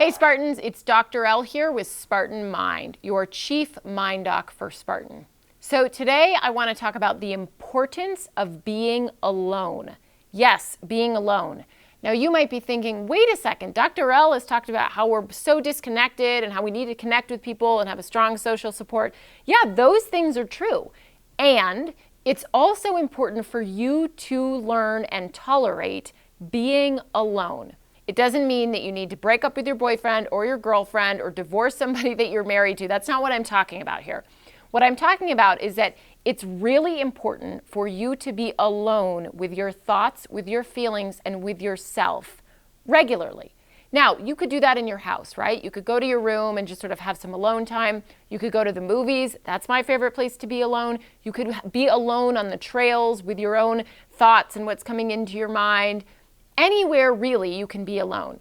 Hey Spartans, it's Dr. L here with Spartan Mind, your chief mind doc for Spartan. So today I want to talk about the importance of being alone. Yes, being alone. Now you might be thinking, wait a second, Dr. L has talked about how we're so disconnected and how we need to connect with people and have a strong social support. Yeah, those things are true. And it's also important for you to learn and tolerate being alone. It doesn't mean that you need to break up with your boyfriend or your girlfriend or divorce somebody that you're married to. That's not what I'm talking about here. What I'm talking about is that it's really important for you to be alone with your thoughts, with your feelings, and with yourself regularly. Now, you could do that in your house, right? You could go to your room and just sort of have some alone time. You could go to the movies. That's my favorite place to be alone. You could be alone on the trails with your own thoughts and what's coming into your mind. Anywhere really you can be alone.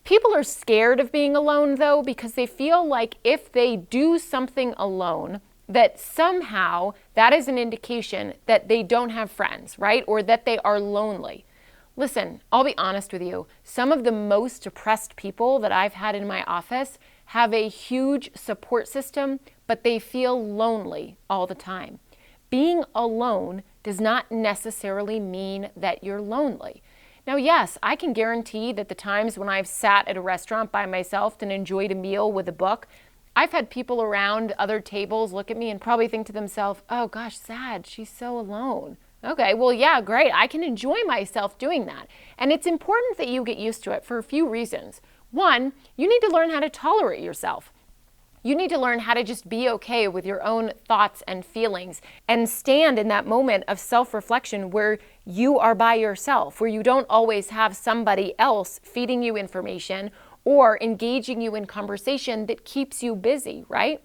People are scared of being alone though because they feel like if they do something alone that somehow that is an indication that they don't have friends, right? Or that they are lonely. Listen, I'll be honest with you. Some of the most depressed people that I've had in my office have a huge support system, but they feel lonely all the time. Being alone does not necessarily mean that you're lonely. Now, yes, I can guarantee that the times when I've sat at a restaurant by myself and enjoyed a meal with a book, I've had people around other tables look at me and probably think to themselves, oh gosh, sad, she's so alone. Okay, well, yeah, great. I can enjoy myself doing that. And it's important that you get used to it for a few reasons. One, you need to learn how to tolerate yourself. You need to learn how to just be okay with your own thoughts and feelings and stand in that moment of self-reflection where you are by yourself, where you don't always have somebody else feeding you information or engaging you in conversation that keeps you busy, right?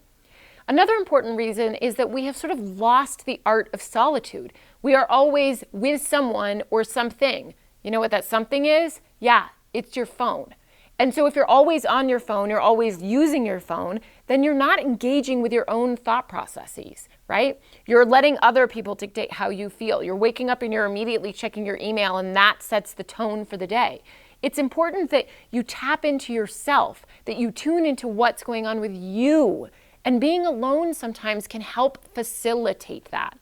Another important reason is that we have sort of lost the art of solitude. We are always with someone or something. You know what that something is? Yeah, it's your phone. And so if you're always on your phone, you're always using your phone, then you're not engaging with your own thought processes, right? You're letting other people dictate how you feel. You're waking up and you're immediately checking your email, and that sets the tone for the day. It's important that you tap into yourself, that you tune into what's going on with you. And being alone sometimes can help facilitate that.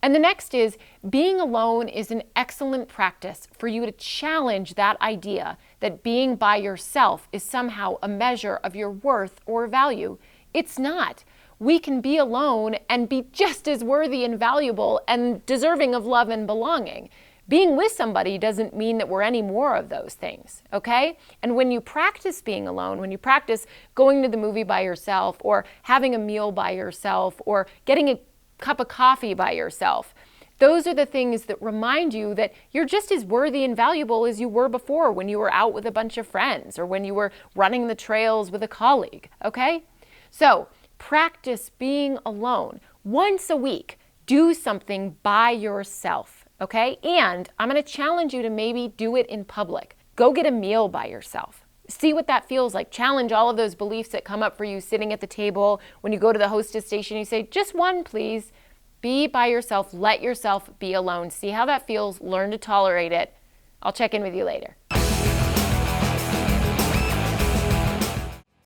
And the next is being alone is an excellent practice for you to challenge that idea that being by yourself is somehow a measure of your worth or value. It's not. We can be alone and be just as worthy and valuable and deserving of love and belonging. Being with somebody doesn't mean that we're any more of those things, okay? And when you practice being alone, when you practice going to the movie by yourself or having a meal by yourself or getting a cup of coffee by yourself, those are the things that remind you that you're just as worthy and valuable as you were before when you were out with a bunch of friends or when you were running the trails with a colleague, okay? So practice being alone. Once a week, do something by yourself, okay? And I'm going to challenge you to maybe do it in public. Go get a meal by yourself. See what that feels like. Challenge all of those beliefs that come up for you sitting at the table. When you go to the hostess station, you say, just one, please. Be by yourself. Let yourself be alone. See how that feels. Learn to tolerate it. I'll check in with you later.